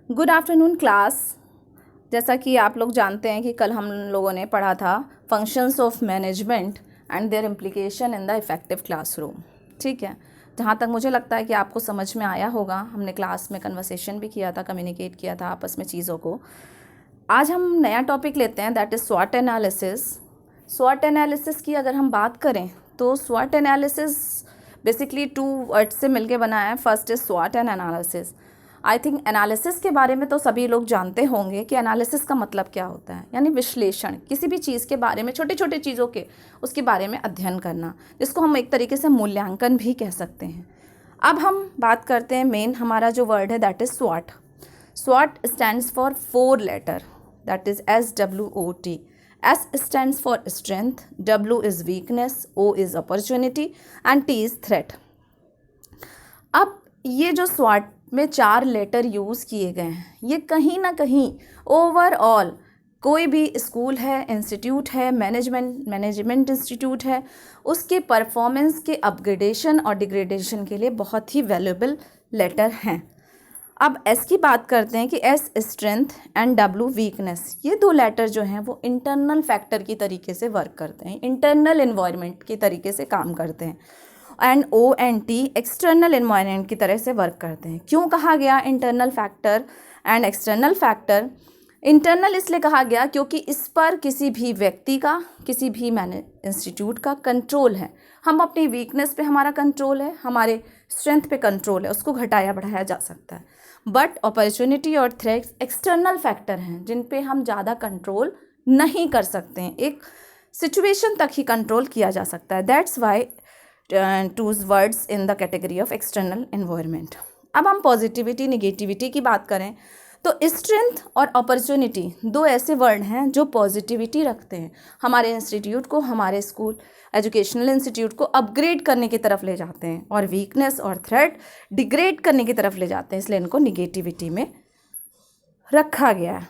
Good afternoon class. जैसा कि आप लोग जानते हैं कि कल हम लोगों ने पढ़ा था functions of management and their implication in the effective classroom. ठीक है, जहाँ तक मुझे लगता है कि आपको समझ में आया होगा। हमने क्लास में कन्वर्सेशन भी किया था, कम्युनिकेट किया था आपस में चीज़ों को। आज हम नया टॉपिक लेते हैं, दैट इज़ स्वॉट एनालिसिस। स्वॉट एनालिसिस की अगर हम बात करें तो स्वॉट एनालिसिस बेसिकली 2 वर्ड से मिलके बना है। फर्स्ट इज़ स्वॉट and analysis. I think analysis के बारे में तो सभी लोग जानते होंगे कि एनालिसिस का मतलब क्या होता है, यानी विश्लेषण, किसी भी चीज़ के बारे में, छोटे छोटे चीज़ों के उसके बारे में अध्ययन करना, जिसको हम एक तरीके से मूल्यांकन भी कह सकते हैं। अब हम बात करते हैं मेन हमारा जो वर्ड है that is स्वॉट। स्वॉट stands for 4 letter, that is SWOT। S stands for strength, W is weakness, O is opportunity and T is threat। अब ये जो SWOT में 4 लेटर यूज़ किए गए हैं, ये कहीं ना कहीं ओवरऑल कोई भी स्कूल है, इंस्टीट्यूट है, मैनेजमेंट इंस्टीट्यूट है, उसके परफॉर्मेंस के अपग्रेडेशन और डिग्रेडेशन के लिए बहुत ही वैल्यूएबल लेटर हैं। अब एस की बात करते हैं कि S strength and W weakness. ये 2 लेटर जो हैं वो इंटरनल फैक्टर की तरीके से वर्क करते हैं, इंटरनल एनवायरनमेंट की तरीके से काम करते हैं। And O and T external environment की तरह से वर्क करते हैं। क्यों कहा गया internal factor and external factor? Internal इसलिए कहा गया क्योंकि इस पर किसी भी व्यक्ति का, किसी भी इंस्टीट्यूट का कंट्रोल है। हम अपनी वीकनेस पे हमारा कंट्रोल है, हमारे स्ट्रेंथ पे कंट्रोल है, उसको घटाया बढ़ाया जा सकता है। बट अपॉर्चुनिटी और थ्रेट्स एक्सटर्नल फैक्टर हैं जिन पे हम ज़्यादा कंट्रोल नहीं कर सकते हैं, एक सिचुएशन तक ही कंट्रोल किया जा सकता है। That's why 2 words in the category of external environment. अब हम पॉजिटिविटी निगेटिविटी की बात करें तो स्ट्रेंथ और अपॉर्चुनिटी 2 ऐसे वर्ड हैं जो पॉजिटिविटी रखते हैं, हमारे इंस्टीट्यूट को, हमारे स्कूल एजुकेशनल इंस्टीट्यूट को अपग्रेड करने की तरफ ले जाते हैं, और वीकनेस और थ्रेट डिग्रेड करने की तरफ ले जाते हैं, इसलिए इनको निगेटिविटी में रखा गया है।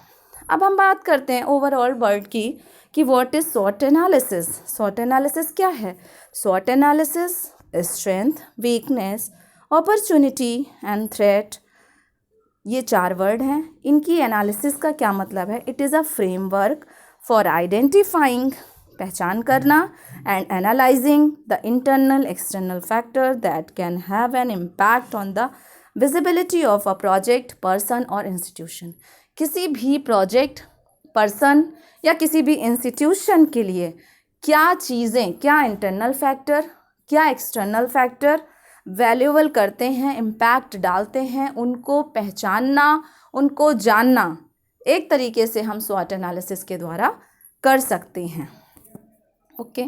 अब हम बात करते हैं ओवरऑल वर्ड की कि व्हाट इज़ स्वॉट एनालिसिस। स्वॉट एनालिसिस क्या है? स्वॉट analysis strength, weakness, opportunity and threat, ये 4 वर्ड हैं। इनकी एनालिसिस का क्या मतलब है? It is a framework for identifying, पहचान करना, and analysing the internal external factor that can have an impact on the visibility of a project, person और इंस्टीट्यूशन। किसी भी प्रोजेक्ट, पर्सन या किसी भी इंस्टीट्यूशन के लिए क्या चीज़ें, क्या इंटरनल फैक्टर, क्या एक्सटर्नल फैक्टर वैल्यूएबल करते हैं, इम्पैक्ट डालते हैं, उनको पहचानना, उनको जानना, एक तरीके से हम स्वॉट एनालिसिस के द्वारा कर सकते हैं। ओके,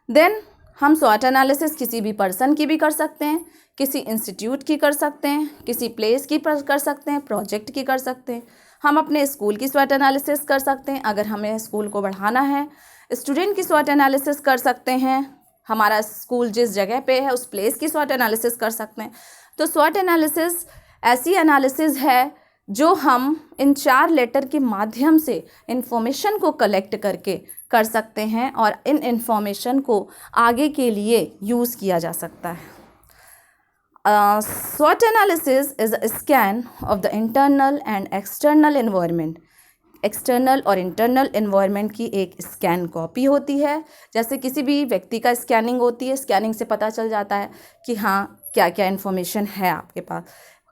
देन हम स्वॉट एनालिसिस किसी भी पर्सन की भी कर सकते हैं, किसी इंस्टीट्यूट की कर सकते हैं, किसी प्लेस की कर सकते हैं, प्रोजेक्ट की कर सकते हैं। हम अपने स्कूल की स्वॉट एनालिसिस कर सकते हैं, अगर हमें स्कूल को बढ़ाना है। स्टूडेंट की स्वॉट एनालिसिस कर सकते हैं, हमारा स्कूल जिस जगह पे है उस प्लेस की स्वॉट एनालिसिस कर सकते हैं। तो स्वॉट एनालिसिस ऐसी एनालिसिस है जो हम इन 4 लेटर के माध्यम से इंफॉर्मेशन को कलेक्ट करके कर सकते हैं, और इन इंफॉर्मेशन को आगे के लिए यूज़ किया जा सकता है। स्वॉट analysis is a scan of the internal and external environment. External और इंटरनल एनवायरनमेंट की एक स्कैन कॉपी होती है। जैसे किसी भी व्यक्ति का स्कैनिंग होती है, स्कैनिंग से पता चल जाता है कि हाँ क्या क्या इन्फॉर्मेशन है आपके पास।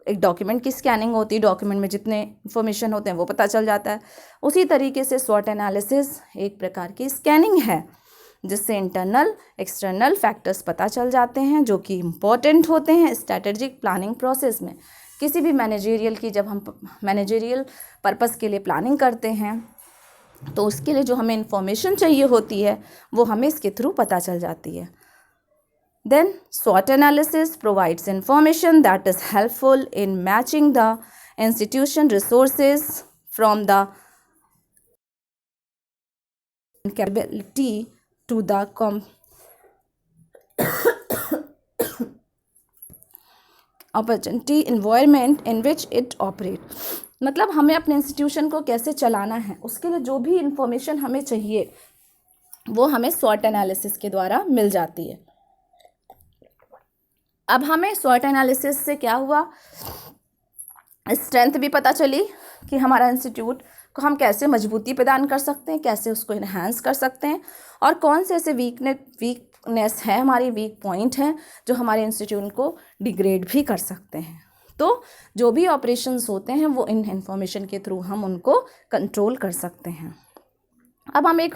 एक डॉक्यूमेंट की स्कैनिंग होती है, डॉक्यूमेंट में जितने इन्फॉर्मेशन होते हैं वो पता चल जाता है। उसी तरीके से स्वॉट एनालिसिस एक प्रकार की स्कैनिंग है जिससे इंटरनल एक्सटर्नल फैक्टर्स पता चल जाते हैं जो कि इम्पॉर्टेंट होते हैं स्ट्रैटेजिक प्लानिंग प्रोसेस में। किसी भी मैनेजरियल की, जब हम मैनेजरियल पर्पस के लिए प्लानिंग करते हैं तो उसके लिए जो हमें इंफॉर्मेशन चाहिए होती है वो हमें इसके थ्रू पता चल जाती है। देन स्वॉट analysis provides information that is helpful in matching the institution resources from the capability to the opportunity environment in which it operate. मतलब हमें अपने इंस्टीट्यूशन को कैसे चलाना है, उसके लिए जो भी इंफॉर्मेशन हमें चाहिए वो हमें स्वॉट एनालिसिस के द्वारा मिल जाती है। अब हमें स्वॉट एनालिसिस से क्या हुआ स्ट्रेंथ भी पता चली कि हमारा इंस्टीट्यूट को हम कैसे मजबूती प्रदान कर सकते हैं, कैसे उसको इन्हांस कर सकते हैं, और कौन से ऐसे वीकनेस है, हमारी वीक पॉइंट हैं जो हमारे इंस्टीट्यूट को डिग्रेड भी कर सकते हैं। तो जो भी ऑपरेशंस होते हैं वो इन इंफॉर्मेशन के थ्रू हम उनको कंट्रोल कर सकते हैं। अब हम एक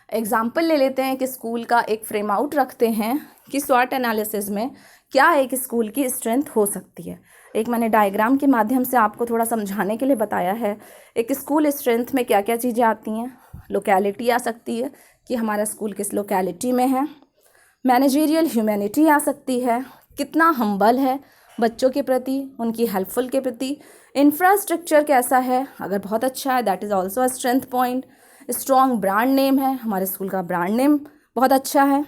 एग्जाम्पल ले लेते हैं कि स्कूल का एक फ्रेम आउट रखते हैं कि स्वॉट एनालिसिस में क्या एक स्कूल की स्ट्रेंथ हो सकती है। एक मैंने डायग्राम के माध्यम से आपको थोड़ा समझाने के लिए बताया है। एक स्कूल स्ट्रेंथ में क्या क्या चीज़ें आती हैं। लोकेलिटी आ सकती है कि हमारा स्कूल किस लोकेलिटी में है। मैनेजरियल ह्यूमैनिटी आ सकती है, कितना हम्बल है बच्चों के प्रति, उनकी हेल्पफुल के प्रति। इंफ्रास्ट्रक्चर कैसा है, अगर बहुत अच्छा है that is also a strength point. Strong brand name है, हमारे स्कूल का ब्रांड नेम बहुत अच्छा है।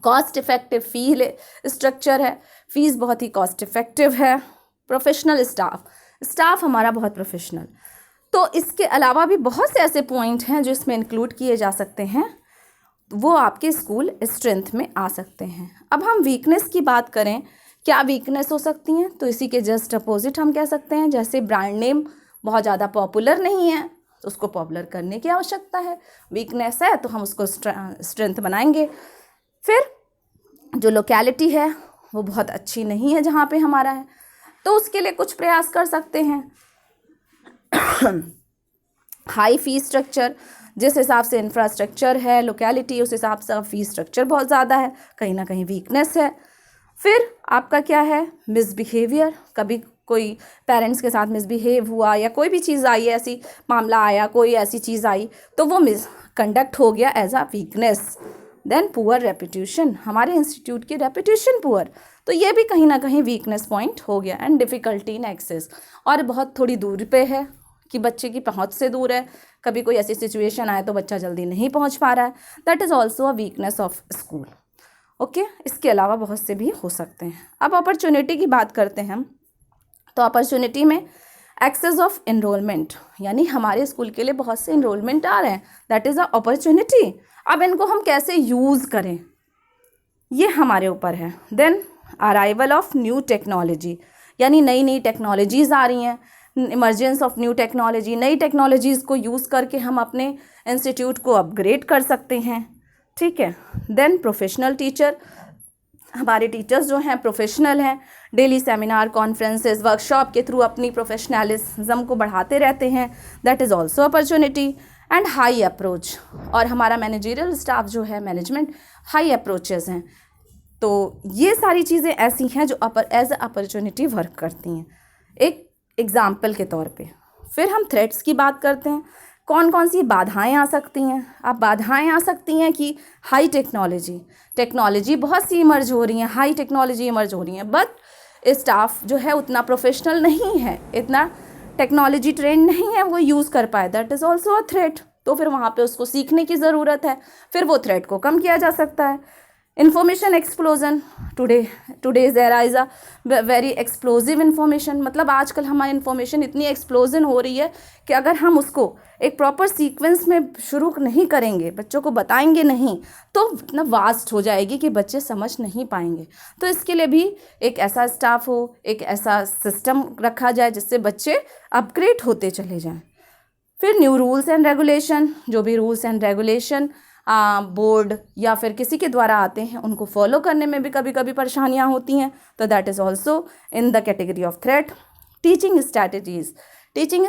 कॉस्ट इफ़ेक्टिव फी स्ट्रक्चर है, फीस बहुत ही कॉस्ट इफ़ेक्टिव है। प्रोफेशनल स्टाफ हमारा बहुत प्रोफेशनल। तो इसके अलावा भी बहुत से ऐसे पॉइंट हैं जो इसमें इंक्लूड किए जा सकते हैं, वो आपके स्कूल स्ट्रेंथ में आ सकते हैं। अब हम वीकनेस की बात करें, क्या वीकनेस हो सकती हैं, तो इसी के जस्ट अपोजिट हम कह सकते हैं, जैसे ब्रांड नेम बहुत ज़्यादा पॉपुलर नहीं है तो उसको पॉपुलर करने की आवश्यकता है। वीकनेस है तो हम उसको स्ट्रेंथ बनाएंगे। फिर जो लोकेलिटी है वो बहुत अच्छी नहीं है जहाँ पे हमारा है, तो उसके लिए कुछ प्रयास कर सकते हैं। हाई फी स्ट्रक्चर, जिस हिसाब से इंफ्रास्ट्रक्चर है, लोकेलिटी, उस हिसाब से फी स्ट्रक्चर बहुत ज़्यादा है, कहीं ना कहीं वीकनेस है। फिर आपका क्या है, मिसबिहेवियर, कभी कोई पेरेंट्स के साथ मिसबिहेव हुआ या कोई भी चीज़ आई, ऐसी मामला आया, कोई ऐसी चीज़ आई तो वो मिसकंडक्ट हो गया as a weakness. Then poor reputation, हमारे इंस्टीट्यूट की रेपुटेशन पुअर, तो ये भी कहीं ना कहीं वीकनेस पॉइंट हो गया। एंड डिफ़िकल्टी इन एक्सेस, और बहुत थोड़ी दूर पे है कि बच्चे की पहुंच से दूर है, कभी कोई ऐसी सिचुएशन आए तो बच्चा जल्दी नहीं पहुंच पा रहा है, that is also a weakness of school. Okay, इसके अलावा बहुत से भी हो सकते हैं। अब अपॉर्चुनिटी की बात करते हैं हम, तो अपॉर्चुनिटी में एक्सेस ऑफ एनरोलमेंट, यानी हमारे स्कूल के लिए बहुत से एनरोलमेंट आ रहे हैं, दैट इज़ अ अपॉर्चुनिटी। अब इनको हम कैसे यूज़ करें ये हमारे ऊपर है। Then arrival of new technology, यानी नई नई टेक्नोलॉजीज़ आ रही हैं, इमर्जेंस ऑफ न्यू टेक्नोलॉजी, नई टेक्नोलॉजीज़ को यूज़ करके हम अपने इंस्टीट्यूट को अपग्रेड कर सकते हैं। ठीक है। देन प्रोफेशनल टीचर, हमारे टीचर्स जो हैं प्रोफेशनल हैं, डेली सेमिनार, कॉन्फ्रेंसेस, वर्कशॉप के थ्रू अपनी प्रोफेशनलिज्म को बढ़ाते रहते हैं, that is also opportunity. And high approach, और हमारा मैनेजरियल स्टाफ जो है, मैनेजमेंट हाई अप्रोचेस हैं। तो ये सारी चीज़ें ऐसी हैं जो एज अ अपॉर्चुनिटी वर्क करती हैं, एक एग्जाम्पल के तौर पे। फिर हम थ्रेट्स की बात करते हैं, कौन कौन सी बाधाएं आ सकती हैं। अब बाधाएं आ सकती हैं कि हाई टेक्नोलॉजी बहुत सी इमर्ज हो रही हैं, हाई टेक्नोलॉजी इमर्ज हो रही हैं, बट स्टाफ जो है उतना प्रोफेशनल नहीं है, इतना टेक्नोलॉजी ट्रेंड नहीं है, वो यूज़ कर पाए, that is also a threat. तो फिर वहाँ पे उसको सीखने की ज़रूरत है, फिर वो थ्रेट को कम किया जा सकता है। Information explosion, today's era is a very explosive information, मतलब आजकल हमारी इन्फॉर्मेशन इतनी एक्सप्लोजन हो रही है कि अगर हम उसको एक प्रॉपर सीक्वेंस में शुरू नहीं करेंगे, बच्चों को बताएंगे नहीं, तो इतना वास्ट हो जाएगी कि बच्चे समझ नहीं पाएंगे। तो इसके लिए भी एक ऐसा स्टाफ हो, एक ऐसा सिस्टम रखा जाए जिससे बच्चे अपग्रेड होते चले जाएं। फिर न्यू रूल्स एंड रेगुलेशन, जो भी रूल्स एंड रेगुलेशन बोर्ड या फिर किसी के द्वारा आते हैं उनको फॉलो करने में भी कभी कभी परेशानियां होती हैं, तो that is also in the category of threat. Teaching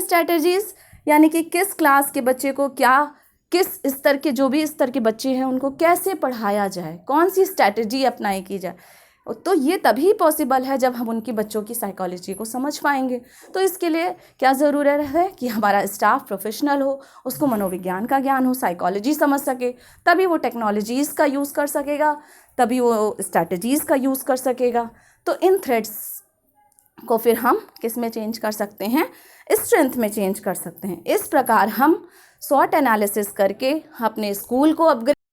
strategies यानी कि किस क्लास के बच्चे को क्या, किस स्तर के, जो भी स्तर के बच्चे हैं उनको कैसे पढ़ाया जाए, कौन सी स्ट्रैटेजी अपनाई की जाए, तो ये तभी पॉसिबल है जब हम उनकी बच्चों की साइकोलॉजी को समझ पाएंगे। तो इसके लिए क्या ज़रूरत है कि हमारा स्टाफ प्रोफेशनल हो, उसको मनोविज्ञान का ज्ञान हो, साइकोलॉजी समझ सके, तभी वो टेक्नोलॉजीज़ का यूज़ कर सकेगा, तभी वो स्ट्रैटेजीज़ का यूज़ कर सकेगा। तो इन थ्रेड्स को फिर हम किस में चेंज कर सकते हैं, स्ट्रेंथ में चेंज कर सकते हैं। इस प्रकार हम स्वॉट एनालिसिस करके अपने स्कूल को अपग्रेड